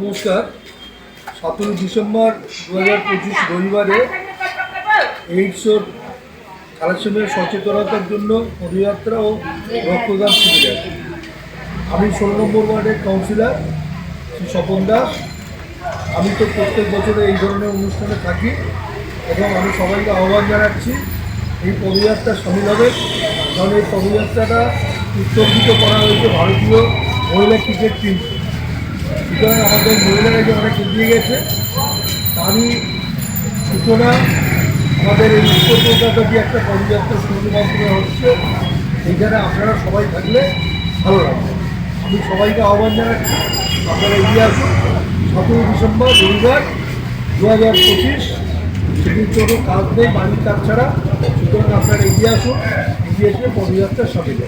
নমস্কার। 17 ডিসেম্বর 2025 রবিবারে এইডসের থ্যালাসেমিয়া সচেতনতার জন্য পদযাত্রা ও রক্তদান শিবির। আমি 16 নম্বর ওয়ার্ডের কাউন্সিলর শ্রী স্বপন দাস। আমি তো প্রত্যেক বছরে এই ধরনের অনুষ্ঠানে থাকি এবং আমি সবাইকে আহ্বান জানাচ্ছি এই পদযাত্রা সামিল হবে। কারণ এই পদযাত্রাটা উৎসর্গিত করা হয়েছে ভারতীয় মহিলা ক্রিকেট টিম। সুতরাং আমাদের মহিলারা যে অনেক এগিয়ে গেছে তারই সূচনা আমাদের এই উত্তর কলকাতা দিয়ে একটা পদযাত্রা শুরুর মাধ্যমে হচ্ছে। এইখানে আপনারা সবাই থাকলে ভালো লাগবে। আমি সবাইকে আহ্বান জানাচ্ছি, আপনারা এগিয়ে আসুন। 17 ডিসেম্বর রবিবার 2025, সেদিন কোনো কাজ নেই, বাড়ির কাজ ছাড়া। সুতরাং আপনারা এগিয়ে আসুন, এগিয়ে এসে পদযাত্রা সামিল।